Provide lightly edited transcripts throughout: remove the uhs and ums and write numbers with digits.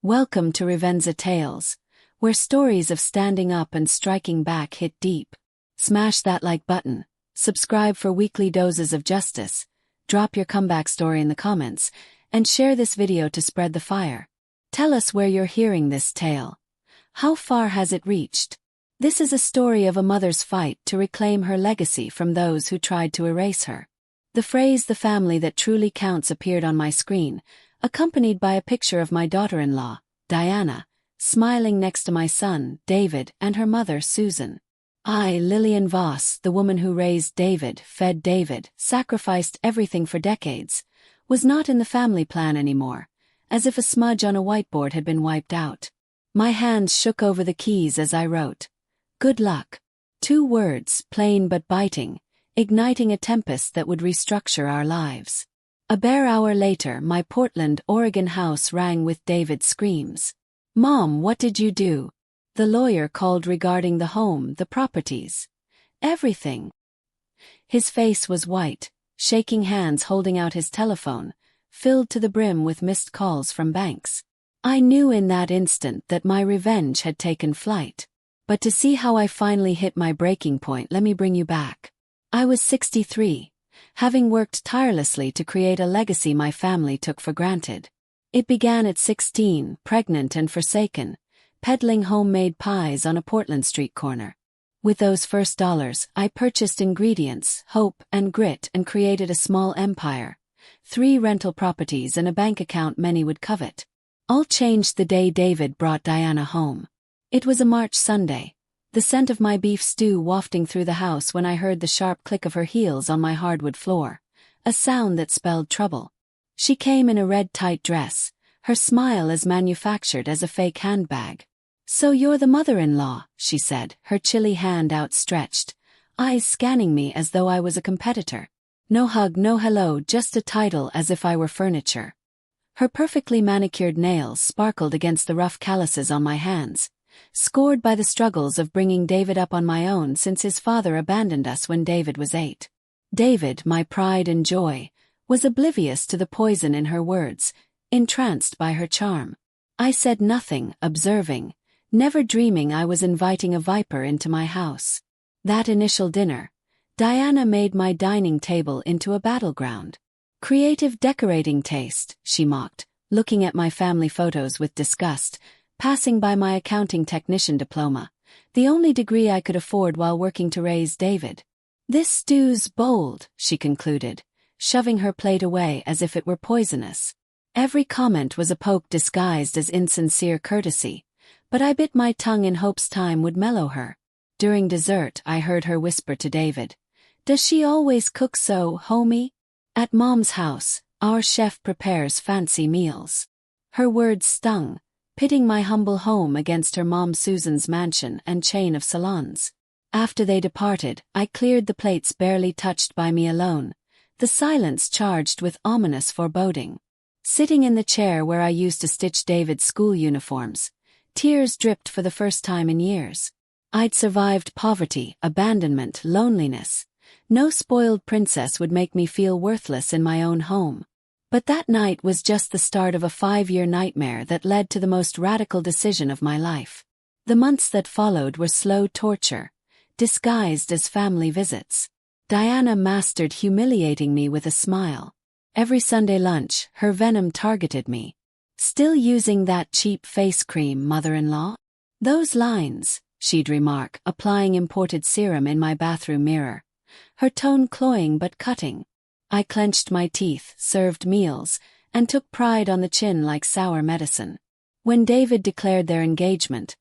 Welcome to Revenza Tales, where stories of standing up and striking back hit deep. Smash that like button, subscribe for weekly doses of justice, drop your comeback story in the comments, and share this video to spread the fire. Tell us where you're hearing this tale. How far has it reached? This is a story of a mother's fight to reclaim her legacy from those who tried to erase her. The phrase "the family that truly counts" appeared on my screen, accompanied by a picture of my daughter-in-law, Diana, smiling next to my son, David, and her mother, Susan. I, Lillian Voss, the woman who raised David, fed David, sacrificed everything for decades, was not in the family plan anymore, as if a smudge on a whiteboard had been wiped out. My hands shook over the keys as I wrote. Good luck. 2 words, plain but biting, igniting a tempest that would restructure our lives. A bare hour later, my Portland, Oregon house rang with David's screams. "Mom, what did you do?" The lawyer called regarding the home, the properties. Everything. His face was white, shaking hands holding out his telephone, filled to the brim with missed calls from banks. I knew in that instant that my revenge had taken flight. But to see how I finally hit my breaking point, let me bring you back. I was 63. Having worked tirelessly to create a legacy my family took for granted. It began at 16, pregnant and forsaken, peddling homemade pies on a Portland street corner. With those first dollars, I purchased ingredients, hope, and grit and created a small empire. 3 rental properties and a bank account many would covet. All changed the day David brought Diana home. It was a March Sunday, the scent of my beef stew wafting through the house when I heard the sharp click of her heels on my hardwood floor, a sound that spelled trouble. She came in a red tight dress, her smile as manufactured as a fake handbag. "So you're the mother-in-law," she said, her chilly hand outstretched, eyes scanning me as though I was a competitor. No hug, no hello, just a title as if I were furniture. Her perfectly manicured nails sparkled against the rough calluses on my hands, scored by the struggles of bringing David up on my own since his father abandoned us when David was 8. David, my pride and joy, was oblivious to the poison in her words, entranced by her charm. I said nothing, observing, never dreaming I was inviting a viper into my house. That initial dinner, Diana made my dining table into a battleground. "Creative decorating taste," she mocked, looking at my family photos with disgust, passing by my accounting technician diploma, the only degree I could afford while working to raise David. "This stew's bold," she concluded, shoving her plate away as if it were poisonous. Every comment was a poke disguised as insincere courtesy, but I bit my tongue in hopes time would mellow her. During dessert, I heard her whisper to David, "Does she always cook so, homie? At Mom's house, our chef prepares fancy meals." Her words stung, pitting my humble home against her mom Susan's mansion and chain of salons. After they departed, I cleared the plates barely touched by me alone, the silence charged with ominous foreboding. Sitting in the chair where I used to stitch David's school uniforms, tears dripped for the first time in years. I'd survived poverty, abandonment, loneliness. No spoiled princess would make me feel worthless in my own home. But that night was just the start of a 5-year nightmare that led to the most radical decision of my life. The months that followed were slow torture, disguised as family visits. Diana mastered humiliating me with a smile. Every Sunday lunch, her venom targeted me. "Still using that cheap face cream, mother-in-law?" "Those lines," she'd remark, applying imported serum in my bathroom mirror, her tone cloying but cutting. I clenched my teeth, served meals, and took pride on the chin like sour medicine. When David declared their engagement,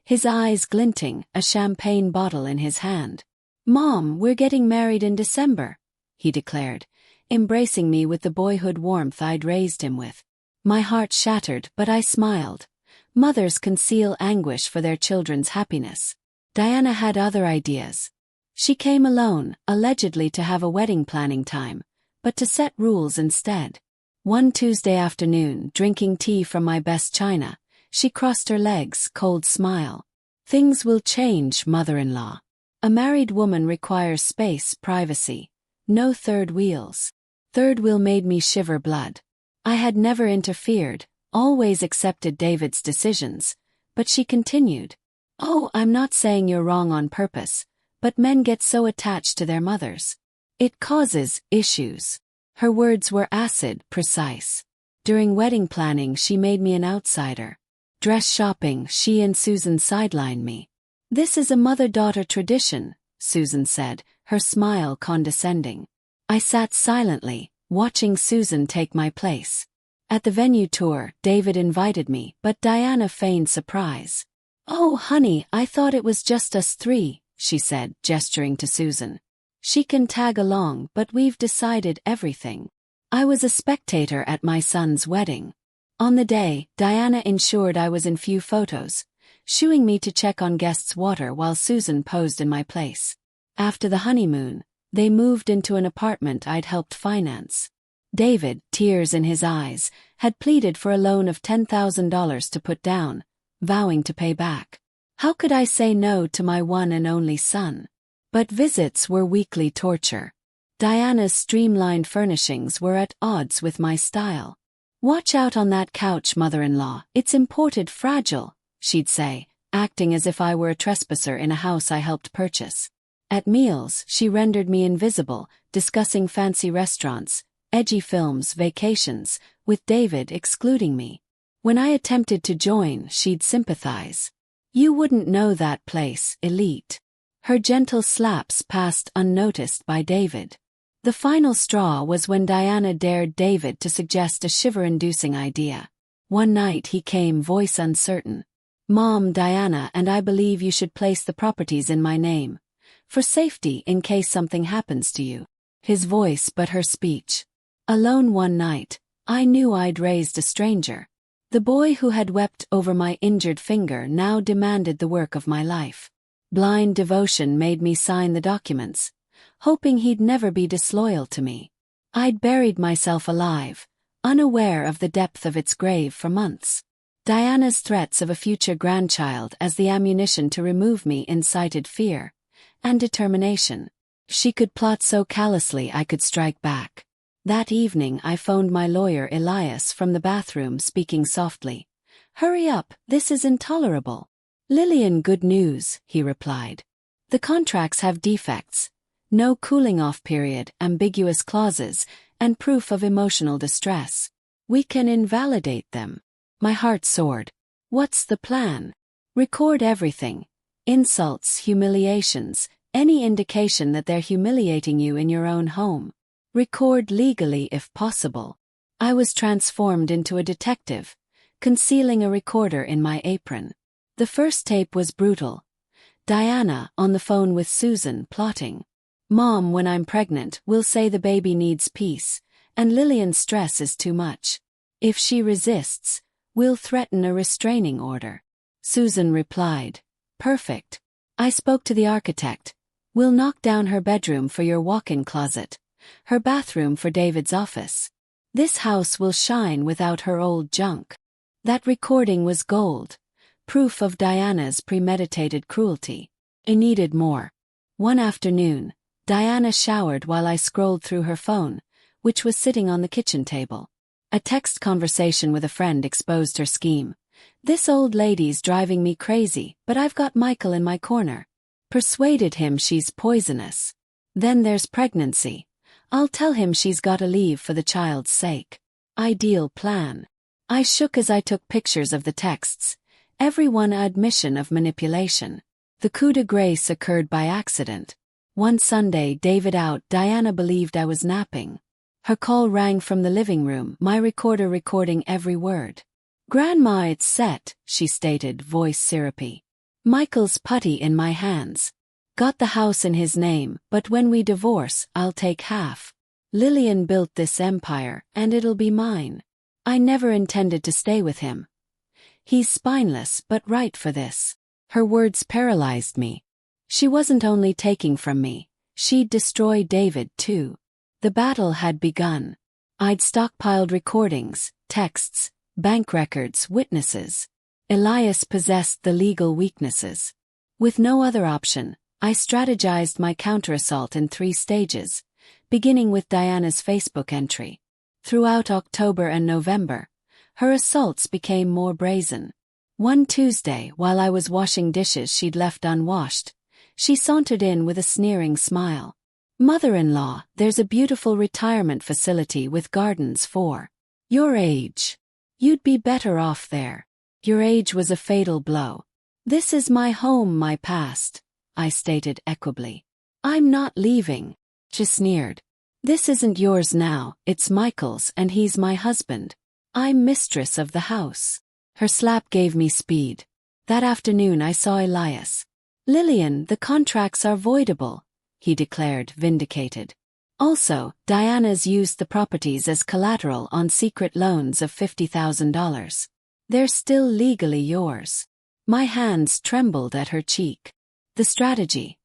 his eyes glinting, a champagne bottle in his hand. "Mom, we're getting married in December," he declared, embracing me with the boyhood warmth I'd raised him with. My heart shattered, but I smiled. Mothers conceal anguish for their children's happiness. Diana had other ideas. She came alone, allegedly to have a wedding planning time, but to set rules instead. One Tuesday afternoon, drinking tea from my best china, she crossed her legs, cold smile. "Things will change, mother-in-law. A married woman requires space, privacy. No third wheels." Third wheel made me shiver blood. I had never interfered, always accepted David's decisions, but she continued, "Oh, I'm not saying you're wrong on purpose, but men get so attached to their mothers. It causes issues." Her words were acid, precise. During wedding planning, she made me an outsider. Dress shopping, she and Susan sidelined me. "This is a mother-daughter tradition," Susan said, her smile condescending. I sat silently, watching Susan take my place. At the venue tour, David invited me, but Diana feigned surprise. "Oh, honey, I thought it was just us three," she said, gesturing to Susan. "She can tag along, but we've decided everything." I was a spectator at my son's wedding. On the day, Diana ensured I was in few photos, shooing me to check on guests' water while Susan posed in my place. After the honeymoon, they moved into an apartment I'd helped finance. David, tears in his eyes, had pleaded for a loan of $10,000 to put down, vowing to pay back. How could I say no to my one and only son? But visits were weekly torture. Diana's streamlined furnishings were at odds with my style. "Watch out on that couch, mother-in-law, it's imported fragile," she'd say, acting as if I were a trespasser in a house I helped purchase. At meals, she rendered me invisible, discussing fancy restaurants, edgy films, vacations, with David excluding me. When I attempted to join, she'd sympathize. "You wouldn't know that place, elite." Her gentle slaps passed unnoticed by David. The final straw was when Diana dared David to suggest a shiver-inducing idea. One night he came, voice uncertain. "Mom, Diana and I believe you should place the properties in my name, for safety in case something happens to you." His voice but her speech. Alone one night, I knew I'd raised a stranger. The boy who had wept over my injured finger now demanded the work of my life. Blind devotion made me sign the documents, hoping he'd never be disloyal to me. I'd buried myself alive, unaware of the depth of its grave for months. Diana's threats of a future grandchild as the ammunition to remove me incited fear and determination. She could plot so callously I could strike back. That evening I phoned my lawyer Elias from the bathroom, speaking softly. "Hurry up, this is intolerable." "Lillian, good news," he replied. "The contracts have defects. No cooling-off period, ambiguous clauses, and proof of emotional distress. We can invalidate them." My heart soared. "What's the plan?" "Record everything. Insults, humiliations, any indication that they're humiliating you in your own home. Record legally if possible." I was transformed into a detective, concealing a recorder in my apron. The first tape was brutal. Diana, on the phone with Susan, plotting. "Mom, when I'm pregnant, we'll say the baby needs peace, and Lillian's stress is too much. If she resists, we'll threaten a restraining order." Susan replied, "Perfect. I spoke to the architect. We'll knock down her bedroom for your walk-in closet, her bathroom for David's office. This house will shine without her old junk." That recording was gold, proof of Diana's premeditated cruelty. I needed more. One afternoon, Diana showered while I scrolled through her phone, which was sitting on the kitchen table. A text conversation with a friend exposed her scheme. "This old lady's driving me crazy, but I've got Michael in my corner. Persuaded him she's poisonous. Then there's pregnancy. I'll tell him she's gotta leave for the child's sake. Ideal plan." I shook as I took pictures of the texts, every one an admission of manipulation. The coup de grace occurred by accident. One Sunday, David out, Diana believed I was napping. Her call rang from the living room, my recorder recording every word. "Grandma, it's set," she stated, voice syrupy. "Michael's putty in my hands. Got the house in his name, but when we divorce, I'll take half. Lillian built this empire, and it'll be mine. I never intended to stay with him. He's spineless but right for this." Her words paralyzed me. She wasn't only taking from me, she'd destroy David too. The battle had begun. I'd stockpiled recordings, texts, bank records, witnesses. Elias possessed the legal weaknesses. With no other option, I strategized my counterassault in 3 stages, beginning with Diana's Facebook entry. Throughout October and November, her assaults became more brazen. One Tuesday, while I was washing dishes she'd left unwashed, she sauntered in with a sneering smile. "Mother-in-law, there's a beautiful retirement facility with gardens for your age. You'd be better off there." Your age was a fatal blow. "This is my home, my past," I stated equably. "I'm not leaving," she sneered. "This isn't yours now, it's Michael's and he's my husband. I'm mistress of the house." Her slap gave me speed. That afternoon I saw Elias. "Lillian, the contracts are voidable," he declared, vindicated. "Also, Diana's used the properties as collateral on secret loans of $50,000. They're still legally yours." My hands trembled at her cheek. The strategy: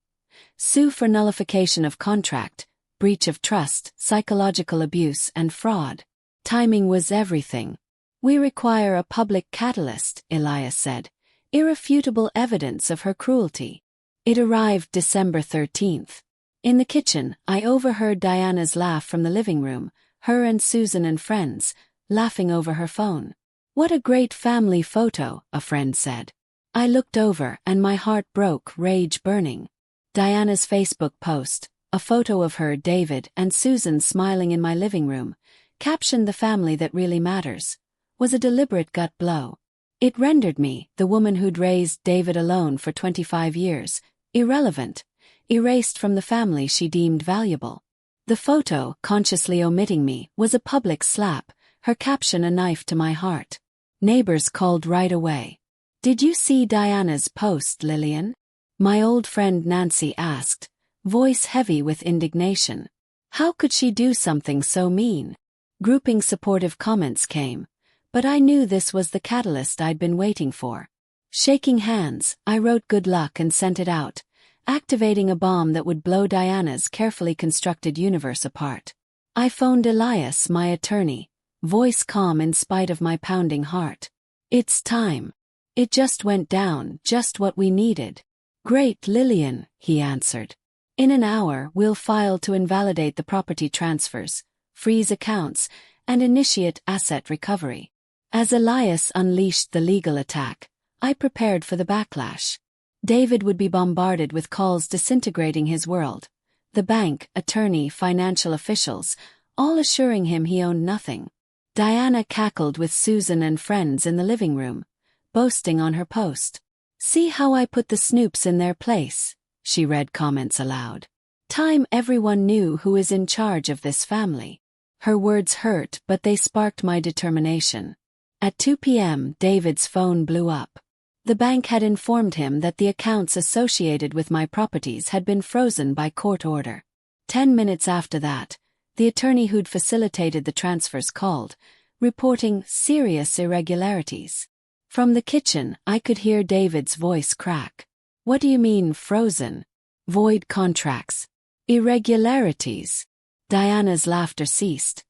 sue for nullification of contract, breach of trust, psychological abuse, and fraud. Timing was everything. "We require a public catalyst," Elias said, "irrefutable evidence of her cruelty." It arrived December 13th. In the kitchen, I overheard Diana's laugh from the living room, her and Susan and friends, laughing over her phone. "What a great family photo," a friend said. I looked over and my heart broke, rage burning. Diana's Facebook post, a photo of her, David, and Susan smiling in my living room, captioned "the family that really matters," was a deliberate gut blow. It rendered me, the woman who'd raised David alone for 25 years, irrelevant, erased from the family she deemed valuable. The photo, consciously omitting me, was a public slap, her caption a knife to my heart. Neighbors called right away. "Did you see Diana's post, Lillian?" My old friend Nancy asked, voice heavy with indignation. "How could she do something so mean?" Grouping supportive comments came, but I knew this was the catalyst I'd been waiting for. Shaking hands, I wrote "good luck" and sent it out, activating a bomb that would blow Diana's carefully constructed universe apart. I phoned Elias, my attorney, voice calm in spite of my pounding heart. "It's time. It just went down, just what we needed." "Great, Lillian," he answered. "In an hour we'll file to invalidate the property transfers, freeze accounts, and initiate asset recovery." As Elias unleashed the legal attack, I prepared for the backlash. David would be bombarded with calls disintegrating his world. The bank, attorney, financial officials, all assuring him he owned nothing. Diana cackled with Susan and friends in the living room, boasting on her post. "See how I put the snoops in their place," she read comments aloud. "Time everyone knew who is in charge of this family." Her words hurt, but they sparked my determination. At 2 p.m., David's phone blew up. The bank had informed him that the accounts associated with my properties had been frozen by court order. 10 minutes after that, the attorney who'd facilitated the transfers called, reporting serious irregularities. From the kitchen, I could hear David's voice crack. "What do you mean, frozen? Void contracts? Irregularities?" Diana's laughter ceased,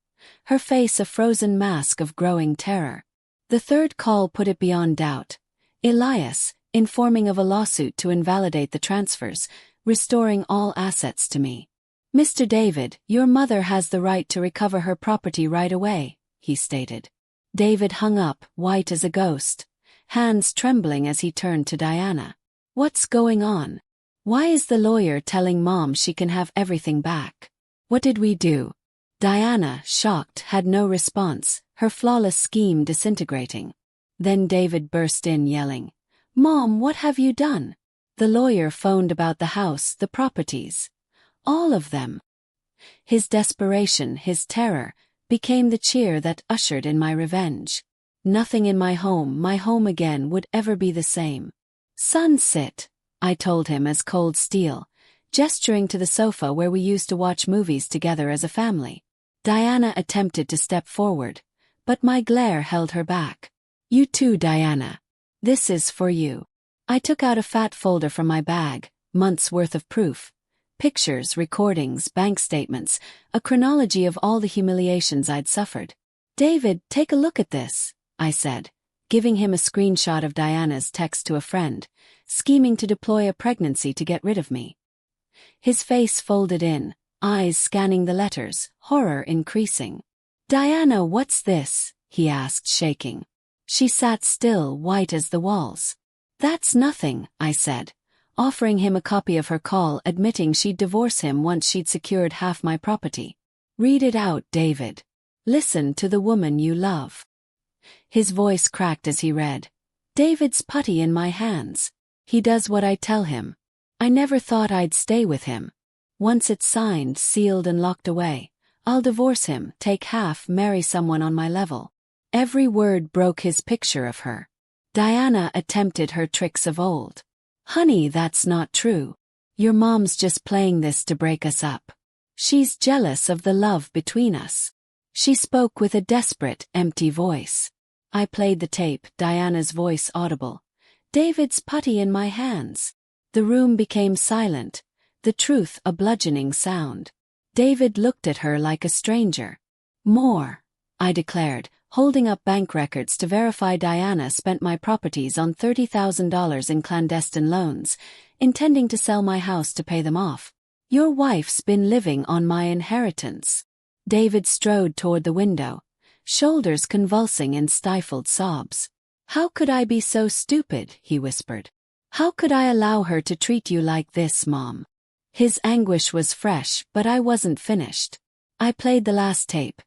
her face a frozen mask of growing terror. The third call put it beyond doubt. Elias, informing of a lawsuit to invalidate the transfers, restoring all assets to me. "Mr. David, your mother has the right to recover her property right away," he stated. David hung up, white as a ghost, hands trembling as he turned to Diana. "What's going on? Why is the lawyer telling Mom she can have everything back? What did we do?" Diana, shocked, had no response, her flawless scheme disintegrating. Then David burst in yelling, "Mom, what have you done?" The lawyer phoned about the house, the properties. All of them. His desperation, his terror, became the cheer that ushered in my revenge. Nothing in my home again, would ever be the same. "Son, sit," I told him as cold steel, gesturing to the sofa where we used to watch movies together as a family. Diana attempted to step forward, but my glare held her back. "You too, Diana. This is for you." I took out a fat folder from my bag, months' worth of proof. Pictures, recordings, bank statements, a chronology of all the humiliations I'd suffered. "David, take a look at this," I said, giving him a screenshot of Diana's text to a friend, scheming to deploy a pregnancy to get rid of me. His face folded in, eyes scanning the letters, horror increasing. "Diana, what's this?" he asked, shaking. She sat still, white as the walls. That's nothing, I said, offering him a copy of her call admitting she'd divorce him once she'd secured half my property. Read it out, David. Listen to the woman you love. His voice cracked as he read. David's putty in my hands. He does what I tell him. I never thought I'd stay with him. Once it's signed, sealed and locked away, I'll divorce him, take half, marry someone on my level. Every word broke his picture of her. Diana attempted her tricks of old. Honey, that's not true. Your mom's just playing this to break us up. She's jealous of the love between us. She spoke with a desperate, empty voice. I played the tape, Diana's voice audible. David's putty in my hands. The room became silent, the truth a bludgeoning sound. David looked at her like a stranger. More, I declared, holding up bank records to verify Diana spent my properties on $30,000 in clandestine loans, intending to sell my house to pay them off. Your wife's been living on my inheritance. David strode toward the window, shoulders convulsing in stifled sobs. How could I be so stupid, he whispered. How could I allow her to treat you like this, Mom? His anguish was fresh, but I wasn't finished. I played the last tape.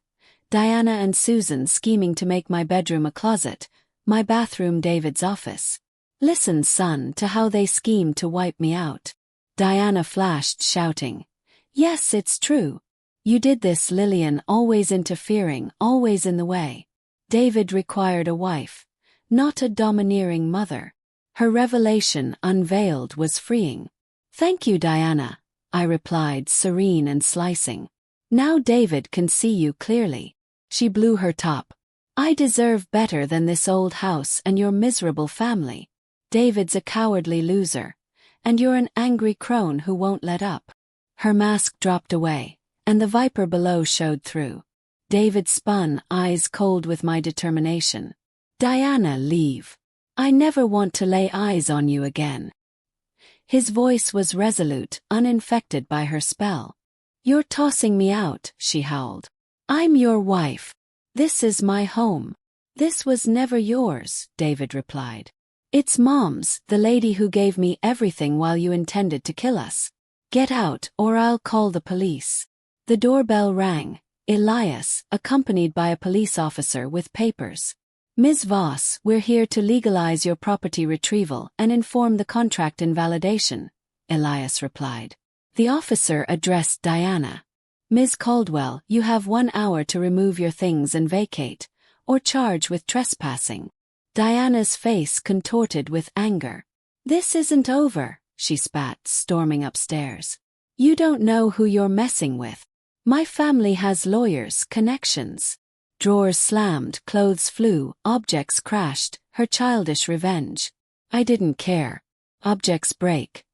Diana and Susan scheming to make my bedroom a closet, my bathroom David's office. Listen, son, to how they schemed to wipe me out. Diana flashed, shouting. Yes, it's true. You did this, Lillian, always interfering, always in the way. David required a wife, not a domineering mother. Her revelation, unveiled, was freeing. Thank you, Diana, I replied, serene and slicing. Now David can see you clearly. She blew her top. I deserve better than this old house and your miserable family. David's a cowardly loser, and you're an angry crone who won't let up. Her mask dropped away, and the viper below showed through. David spun, eyes cold with my determination. Diana, leave. I never want to lay eyes on you again. His voice was resolute, uninfected by her spell. You're tossing me out, she howled. I'm your wife. This is my home. This was never yours, David replied. It's Mom's, the lady who gave me everything while you intended to kill us. Get out, or I'll call the police. The doorbell rang. Elias, accompanied by a police officer with papers. Ms. Voss, we're here to legalize your property retrieval and inform the contract invalidation, Elias replied. The officer addressed Diana. Ms. Caldwell, you have 1 hour to remove your things and vacate, or charge with trespassing. Diana's face contorted with anger. This isn't over, she spat, storming upstairs. You don't know who you're messing with. My family has lawyers, connections. Drawers slammed, clothes flew, objects crashed, her childish revenge. I didn't care. Objects break.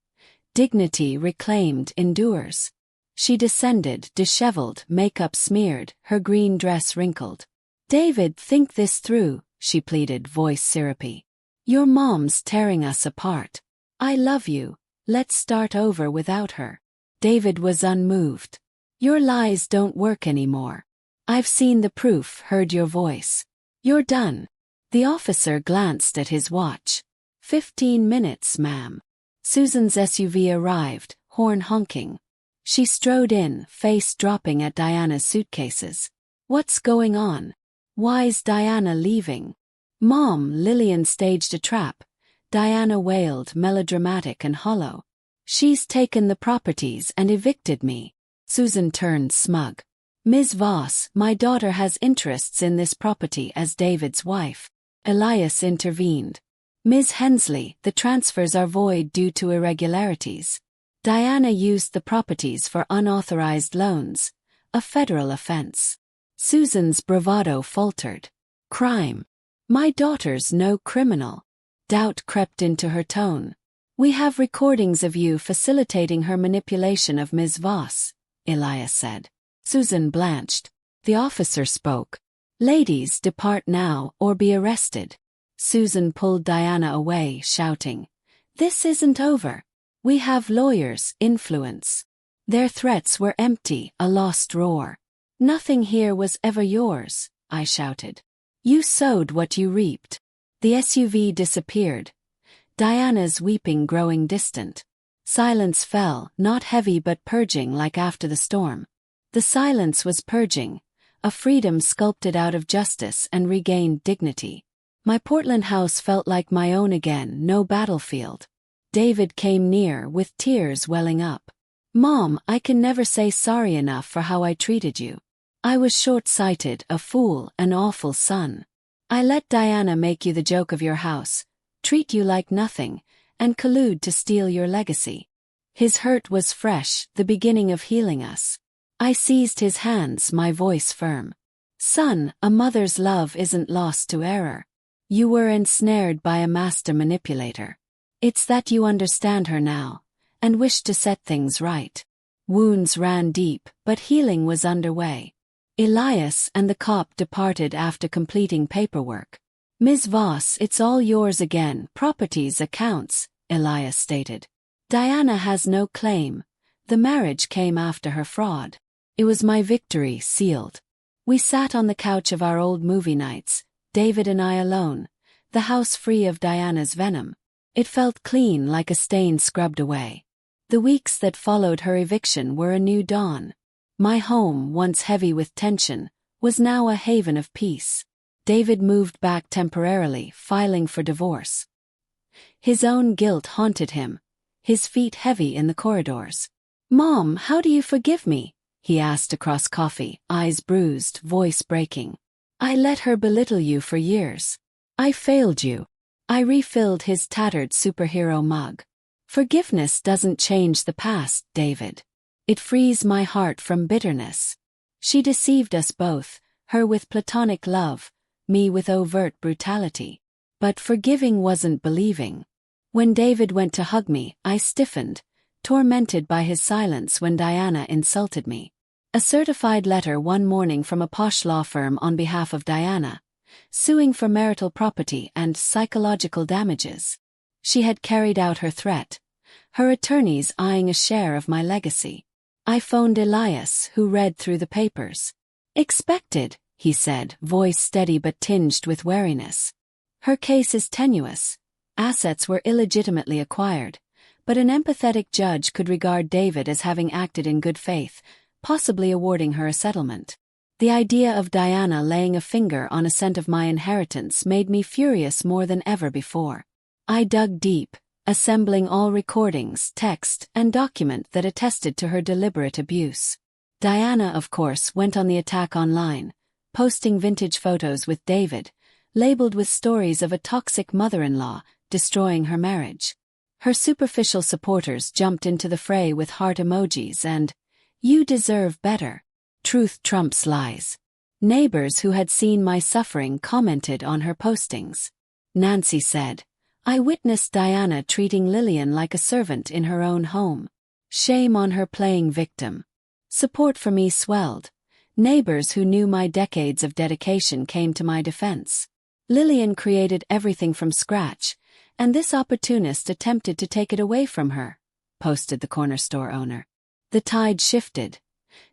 Dignity reclaimed endures. She descended, disheveled, makeup smeared, her green dress wrinkled. David, think this through, she pleaded, voice syrupy. Your mom's tearing us apart. I love you. Let's start over without her. David was unmoved. Your lies don't work anymore. I've seen the proof, heard your voice. You're done. The officer glanced at his watch. 15 minutes, ma'am. Susan's SUV arrived, horn honking. She strode in, face dropping at Diana's suitcases. What's going on? Why's Diana leaving? Mom, Lillian staged a trap. Diana wailed, melodramatic and hollow. She's taken the properties and evicted me. Susan turned smug. Ms. Voss, my daughter has interests in this property as David's wife. Elias intervened. Ms. Hensley, the transfers are void due to irregularities. Diana used the properties for unauthorized loans, a federal offense. Susan's bravado faltered. Crime. My daughter's no criminal. Doubt crept into her tone. We have recordings of you facilitating her manipulation of Ms. Voss, Elias said. Susan blanched. The officer spoke. Ladies, depart now or be arrested. Susan pulled Diana away, shouting. This isn't over. We have lawyers, influence. Their threats were empty, a lost roar. Nothing here was ever yours, I shouted. You sowed what you reaped. The SUV disappeared, Diana's weeping growing distant. Silence fell, not heavy but purging like after the storm. The silence was purging, a freedom sculpted out of justice and regained dignity. My Portland house felt like my own again, no battlefield. David came near, with tears welling up. Mom, I can never say sorry enough for how I treated you. I was short-sighted, a fool, an awful son. I let Diana make you the joke of your house, treat you like nothing, and collude to steal your legacy. His hurt was fresh, the beginning of healing us. I seized his hands, my voice firm. Son, a mother's love isn't lost to error. You were ensnared by a master manipulator. It's that you understand her now, and wish to set things right. Wounds ran deep, but healing was underway. Elias and the cop departed after completing paperwork. Ms. Voss, it's all yours again, properties, accounts, Elias stated. Diana has no claim. The marriage came after her fraud. It was my victory, sealed. We sat on the couch of our old movie nights, David and I alone, the house free of Diana's venom. It felt clean, like a stain scrubbed away. The weeks that followed her eviction were a new dawn. My home, once heavy with tension, was now a haven of peace. David moved back temporarily, filing for divorce. His own guilt haunted him, his feet heavy in the corridors. Mom, how do you forgive me? He asked across coffee, eyes bruised, voice breaking. I let her belittle you for years. I failed you. I refilled his tattered superhero mug. Forgiveness doesn't change the past, David. It frees my heart from bitterness. She deceived us both, her with platonic love, me with overt brutality. But forgiving wasn't believing. When David went to hug me, I stiffened, tormented by his silence when Diana insulted me. A certified letter one morning from a posh law firm on behalf of Diana, suing for marital property and psychological damages. She had carried out her threat, her attorneys eyeing a share of my legacy. I phoned Elias, who read through the papers. Expected, he said, voice steady but tinged with wariness. Her case is tenuous. Assets were illegitimately acquired, but an empathetic judge could regard David as having acted in good faith, possibly awarding her a settlement. The idea of Diana laying a finger on a cent of my inheritance made me furious more than ever before. I dug deep, assembling all recordings, text, and document that attested to her deliberate abuse. Diana, of course, went on the attack online, posting vintage photos with David, labeled with stories of a toxic mother-in-law destroying her marriage. Her superficial supporters jumped into the fray with heart emojis and, "You deserve better." Truth trumps lies. Neighbors who had seen my suffering commented on her postings. Nancy said, "I witnessed Diana treating Lillian like a servant in her own home. Shame on her playing victim." Support for me swelled. Neighbors who knew my decades of dedication came to my defense. Lillian created everything from scratch, and this opportunist attempted to take it away from her, posted the corner store owner. The tide shifted.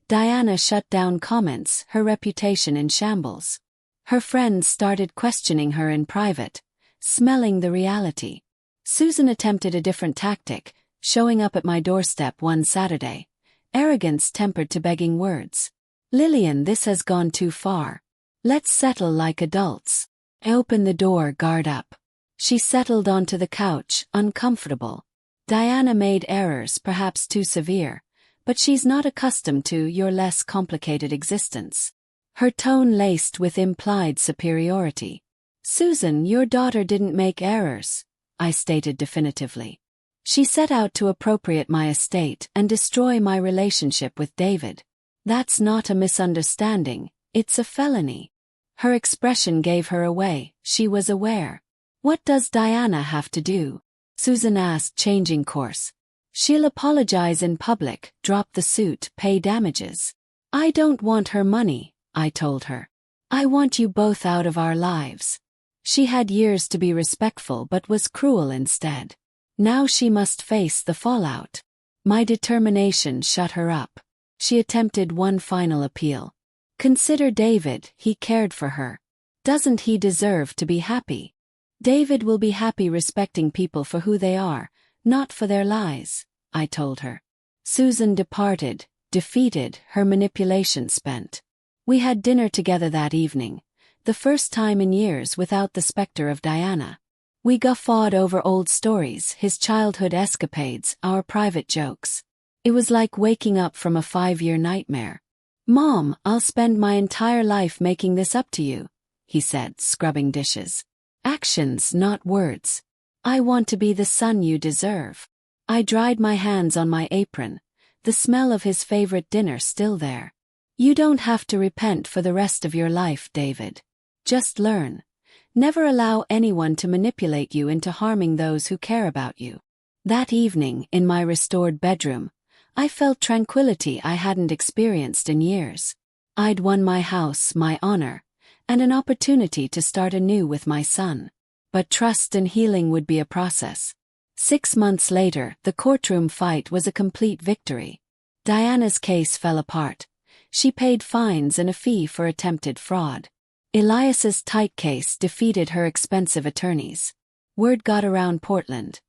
Diana shut down comments, her reputation in shambles. Her friends started questioning her in private, smelling the reality. Susan attempted a different tactic, showing up at my doorstep one Saturday, arrogance tempered to begging words. "Lillian, this has gone too far. Let's settle like adults." I opened the door, guard up. She settled onto the couch, uncomfortable. "Diana made errors, perhaps too severe, but she's not accustomed to your less complicated existence." Her tone laced with implied superiority. "Susan, your daughter didn't make errors," I stated definitively. "She set out to appropriate my estate and destroy my relationship with David. That's not a misunderstanding, it's a felony." Her expression gave her away, she was aware. "What does Diana have to do?" Susan asked, changing course. "She'll apologize in public, drop the suit, pay damages." "I don't want her money," I told her. "I want you both out of our lives." She had years to be respectful but was cruel instead. Now she must face the fallout. My determination shut her up. She attempted one final appeal. "Consider David, he cared for her. Doesn't he deserve to be happy? David will be happy respecting people for who they are, not for their lies, I told her. Susan departed, defeated, her manipulation spent. We had dinner together that evening, the first time in years without the specter of Diana. We guffawed over old stories, his childhood escapades, our private jokes. It was like waking up from a 5-year nightmare. "Mom, I'll spend my entire life making this up to you," he said, scrubbing dishes. "Actions, not words. I want to be the son you deserve." I dried my hands on my apron, the smell of his favorite dinner still there. "You don't have to repent for the rest of your life, David. Just learn. Never allow anyone to manipulate you into harming those who care about you." That evening, in my restored bedroom, I felt tranquility I hadn't experienced in years. I'd won my house, my honor, and an opportunity to start anew with my son. But trust and healing would be a process. 6 months later, the courtroom fight was a complete victory. Diana's case fell apart. She paid fines and a fee for attempted fraud. Elias's tight case defeated her expensive attorneys. Word got around Portland.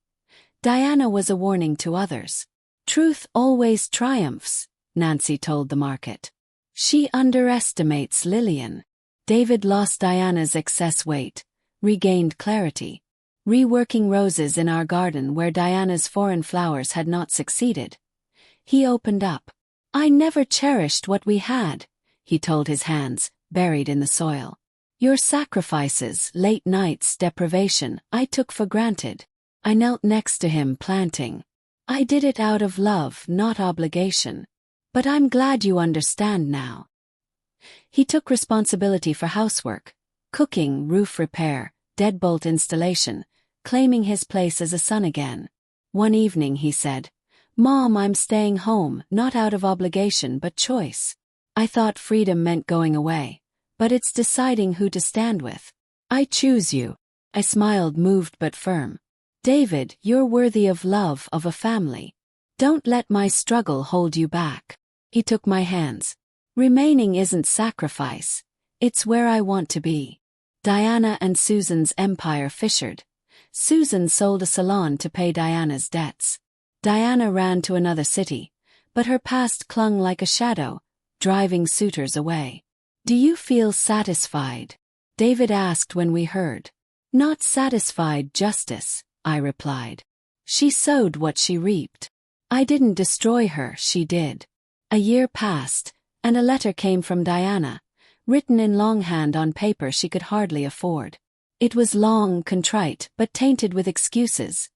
Diana was a warning to others. "Truth always triumphs," Nancy told the market. "She underestimates Lillian." David lost Diana's excess weight, regained clarity. Reworking roses in our garden where Diana's foreign flowers had not succeeded. He opened up. "I never cherished what we had," he told, his hands buried in the soil. "Your sacrifices, late nights, deprivation, I took for granted." I knelt next to him, planting. "I did it out of love, not obligation. But I'm glad you understand now." He took responsibility for housework, cooking, roof repair, deadbolt installation, claiming his place as a son again. One evening he said, "Mom, I'm staying home, not out of obligation but choice." I thought freedom meant going away, but it's deciding who to stand with. "I choose you." I smiled, moved but firm. "David, you're worthy of love, of a family. Don't let my struggle hold you back." He took my hands. "Remaining isn't sacrifice. It's where I want to be." Diana and Susan's empire fissured. Susan sold a salon to pay Diana's debts. Diana ran to another city, but her past clung like a shadow, driving suitors away. "Do you feel satisfied?" David asked when we heard. "Not satisfied, Justice," I replied. "She sowed what she reaped. I didn't destroy her, she did." A year passed, and a letter came from Diana, written in longhand on paper she could hardly afford. It was long, contrite, but tainted with excuses.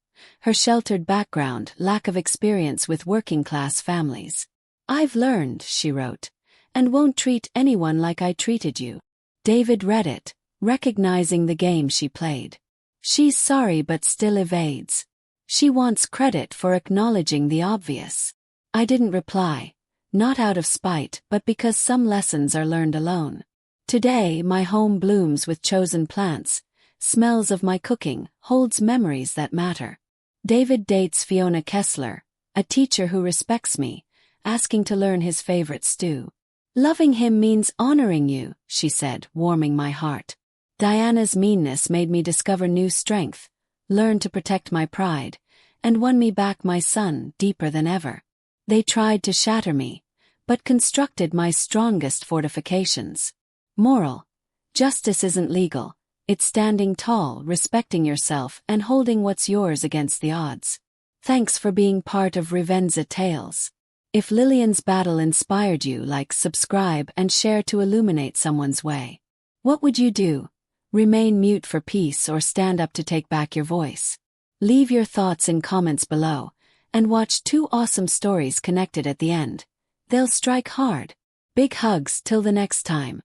Her sheltered background, lack of experience with working-class families. "I've learned," she wrote, "and won't treat anyone like I treated you." David read it, recognizing the game she played. She's sorry but still evades. She wants credit for acknowledging the obvious. I didn't reply, not out of spite but because some lessons are learned alone. Today my home blooms with chosen plants, smells of my cooking, holds memories that matter. David dates Fiona Kessler, a teacher who respects me, asking to learn his favorite stew. "Loving him means honoring you," she said, warming my heart. Diana's meanness made me discover new strength, learn to protect my pride, and won me back my son deeper than ever. They tried to shatter me, but constructed my strongest fortifications. Moral: justice isn't legal, it's standing tall, respecting yourself, and holding what's yours against the odds. Thanks for being part of Revenza Tales. If Lillian's battle inspired you, like, subscribe, and share to illuminate someone's way. What would you do? Remain mute for peace or stand up to take back your voice? Leave your thoughts in comments below, and watch 2 awesome stories connected at the end. They'll strike hard. Big hugs till the next time.